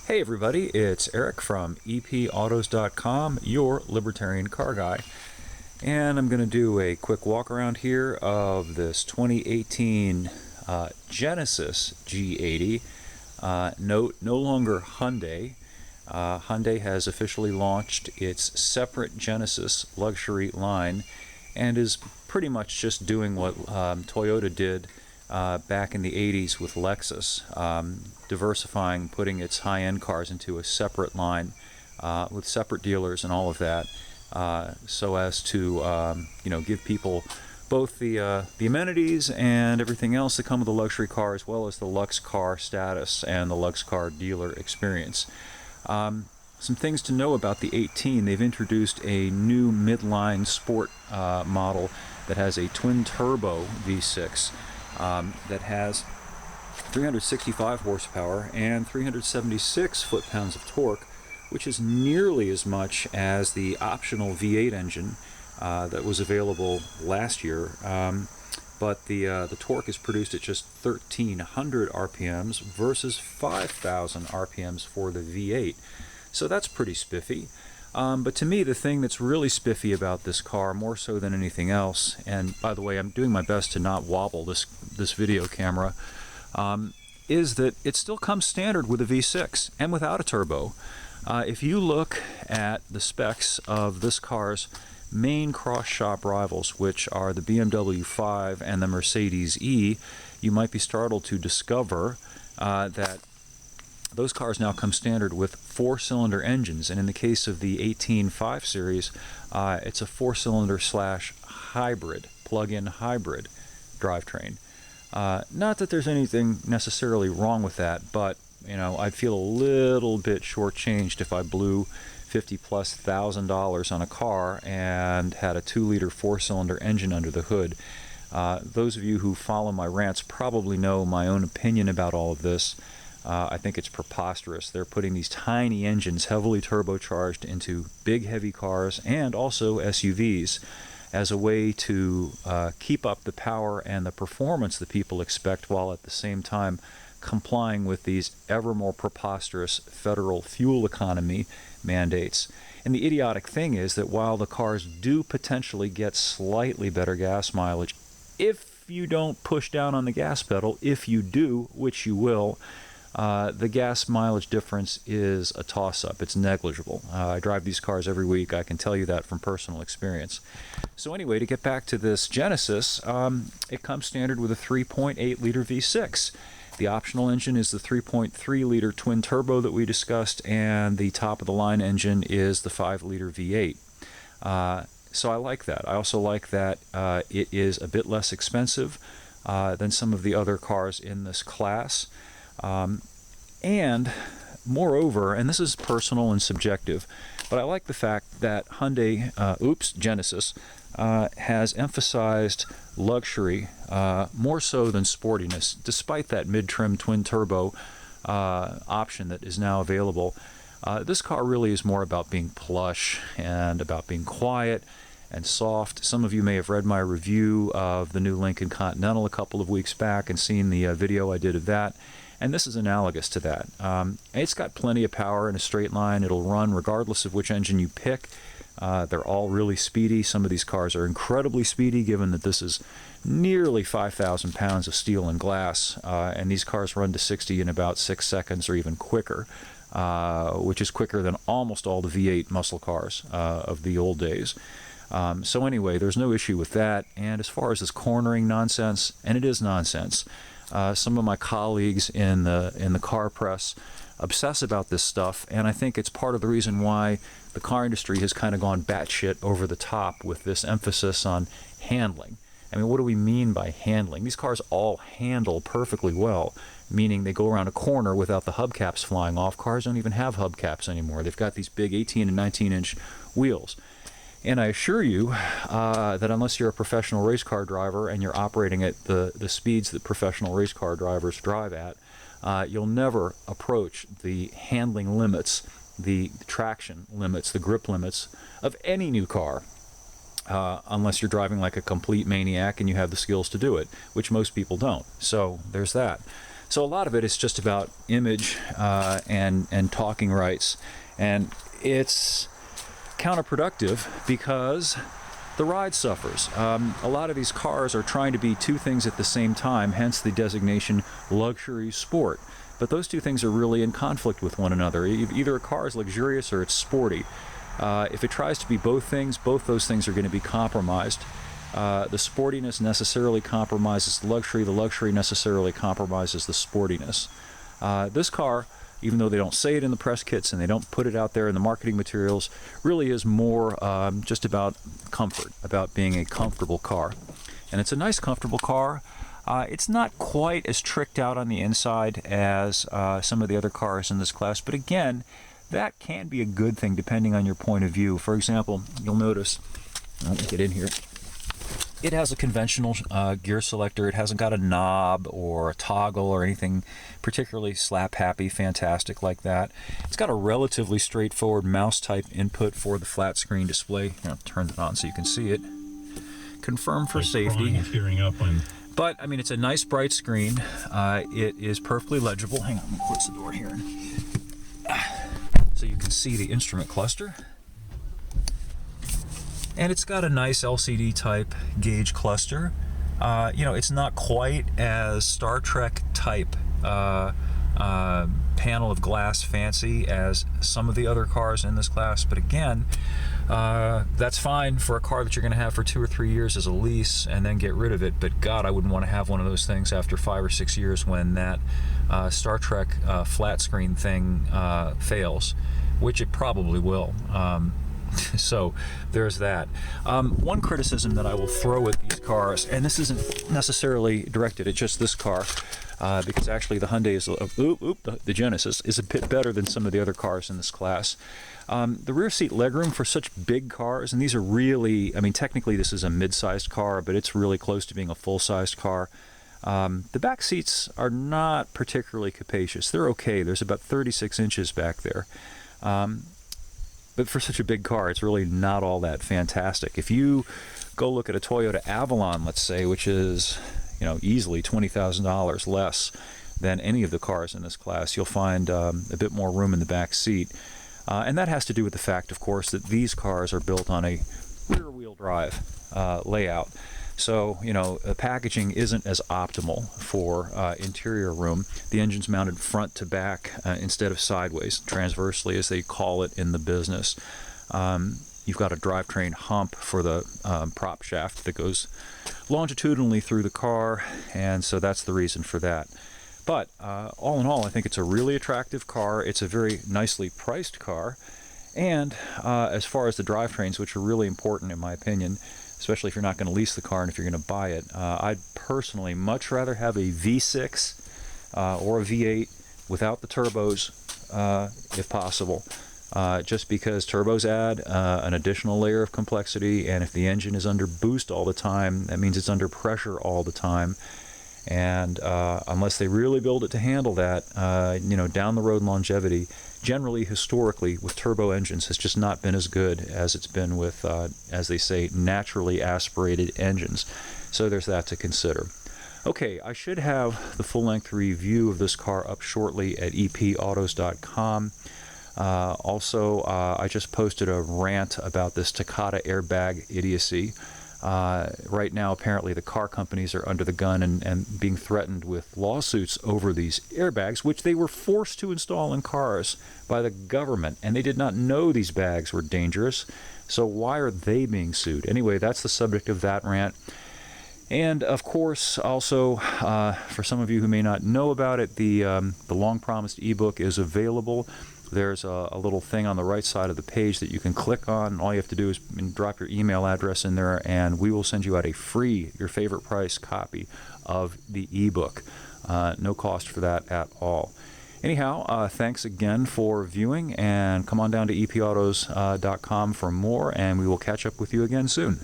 Hey everybody, it's Eric from epautos.com, your Libertarian car guy. And I'm going to do a quick walk around here of this 2018 Genesis G80. Note, no longer Hyundai. Hyundai has officially launched its separate Genesis luxury line and is pretty much just doing what Toyota did back in the 80s with Lexus, diversifying, putting its high-end cars into a separate line with separate dealers and all of that, so as to give people both the amenities and everything else that come with a luxury car, as well as the Lux car status and the Lux car dealer experience. Some things to know about the 18. They've introduced a new midline sport model that has a twin-turbo V6 that has 365 horsepower and 376 foot-pounds of torque, which is nearly as much as the optional V8 engine that was available last year. But the torque is produced at just 1,300 RPMs versus 5,000 RPMs for the V8. So that's pretty spiffy. But to me, the thing that's really spiffy about this car, more so than anything else, and by the way, I'm doing my best to not wobble this video camera, is that it still comes standard with a V6 and without a turbo. If you look at the specs of this car's main cross-shop rivals, which are the BMW 5 and the Mercedes E, you might be startled to discover that those cars now come standard with four-cylinder engines, and in the case of the 18 5 Series, it's a four-cylinder / hybrid, plug-in hybrid drivetrain. Not that there's anything necessarily wrong with that, but I'd feel a little bit shortchanged if I blew $50,000+ on a car and had a 2-liter four-cylinder engine under the hood. Those of you who follow my rants probably know my own opinion about all of this. I think it's preposterous. They're putting these tiny engines, heavily turbocharged, into big, heavy cars and also SUVs as a way to keep up the power and the performance that people expect, while at the same time complying with these ever more preposterous federal fuel economy mandates. And the idiotic thing is that while the cars do potentially get slightly better gas mileage, if you don't push down on the gas pedal, if you do, which you will, the gas mileage difference is a toss-up. It's negligible. I drive these cars every week. I can tell you that from personal experience. So anyway, to get back to this Genesis, it comes standard with a 3.8-liter V6. The optional engine is the 3.3-liter twin-turbo that we discussed, and the top-of-the-line engine is the 5-liter V8. So I like that. I also like that it is a bit less expensive than some of the other cars in this class. And moreover, and this is personal and subjective, but I like the fact that Hyundai, Genesis, has emphasized luxury more so than sportiness, despite that mid-trim twin-turbo option that is now available. This car really is more about being plush and about being quiet and soft. Some of you may have read my review of the new Lincoln Continental a couple of weeks back and seen the video I did of that. And this is analogous to that. It's got plenty of power in a straight line. It'll run regardless of which engine you pick. They're all really speedy. Some of these cars are incredibly speedy, given that this is nearly 5,000 pounds of steel and glass. And these cars run to 60 in about 6 seconds or even quicker, which is quicker than almost all the V8 muscle cars of the old days. So anyway, there's no issue with that. And as far as this cornering nonsense, and it is nonsense, some of my colleagues in the car press obsess about this stuff, and I think it's part of the reason why the car industry has kind of gone batshit over the top with this emphasis on handling. I mean, what do we mean by handling? These cars all handle perfectly well, meaning they go around a corner without the hubcaps flying off. Cars don't even have hubcaps anymore. They've got these big 18 and 19-inch wheels. And I assure you that unless you're a professional race car driver and you're operating at the speeds that professional race car drivers drive at, you'll never approach the handling limits, the traction limits, the grip limits of any new car, unless you're driving like a complete maniac and you have the skills to do it, which most people don't. So there's that. So a lot of it is just about image and talking rights, and it's counterproductive because the ride suffers. A lot of these cars are trying to be two things at the same time, hence the designation luxury sport. But those two things are really in conflict with one another. Either a car is luxurious or it's sporty. If it tries to be both things, both those things are going to be compromised. The sportiness necessarily compromises the luxury necessarily compromises the sportiness. This car, even though they don't say it in the press kits and they don't put it out there in the marketing materials, really is more just about comfort, about being a comfortable car. And it's a nice, comfortable car. It's not quite as tricked out on the inside as some of the other cars in this class, but again, that can be a good thing depending on your point of view. For example, you'll notice, let me get in here, it has a conventional gear selector. It hasn't got a knob or a toggle or anything particularly slap-happy, fantastic like that. It's got a relatively straightforward mouse-type input for the flat screen display. I'll turn it on so you can see it. Confirm for safety. But, I mean, it's a nice bright screen. It is perfectly legible. Hang on, let me close the door here. So you can see the instrument cluster. And it's got a nice LCD type gauge cluster. You know, it's not quite as Star Trek type panel of glass fancy as some of the other cars in this class, but again, that's fine for a car that you're going to have for 2 or 3 years as a lease and then get rid of it. But God, I wouldn't want to have one of those things after 5 or 6 years when that Star Trek flat screen thing fails, which it probably will. So there's that. One criticism that I will throw at these cars, and this isn't necessarily directed at just this car, because actually the Hyundai is, the Genesis is a bit better than some of the other cars in this class. The rear seat legroom for such big cars, and these are really, I mean, technically this is a mid-sized car, but it's really close to being a full-sized car. The back seats are not particularly capacious. They're okay. There's about 36 inches back there. But for such a big car, it's really not all that fantastic. If you go look at a Toyota Avalon, let's say, which is, you know, easily $20,000 less than any of the cars in this class, you'll find a bit more room in the back seat. And that has to do with the fact, of course, that these cars are built on a rear-wheel drive layout. So, you know, the packaging isn't as optimal for interior room. The engine's mounted front to back instead of sideways, transversely as they call it in the business. You've got a drivetrain hump for the prop shaft that goes longitudinally through the car, and so that's the reason for that. But all in all, I think it's a really attractive car. It's a very nicely priced car. And as far as the drivetrains, which are really important in my opinion, especially if you're not going to lease the car and if you're going to buy it, I'd personally much rather have a V6 or a V8 without the turbos if possible. Just because turbos add an additional layer of complexity, and if the engine is under boost all the time, that means it's under pressure all the time. And unless they really build it to handle that, you know, down the road longevity, generally, historically, with turbo engines has just not been as good as it's been with, as they say, naturally aspirated engines. So there's that to consider. Okay, I should have the full-length review of this car up shortly at epautos.com. Also, I just posted a rant about this Takata airbag idiocy. Right now, apparently, the car companies are under the gun and being threatened with lawsuits over these airbags, which they were forced to install in cars by the government, and they did not know these bags were dangerous. So why are they being sued? Anyway, that's the subject of that rant. And of course, also, for some of you who may not know about it, the long-promised ebook is available. There's a little thing on the right side of the page that you can click on. All you have to do is drop your email address in there, and we will send you out a free, your favorite price copy of the ebook. No cost for that at all. Anyhow, thanks again for viewing, and come on down to epautos.com for more, and we will catch up with you again soon.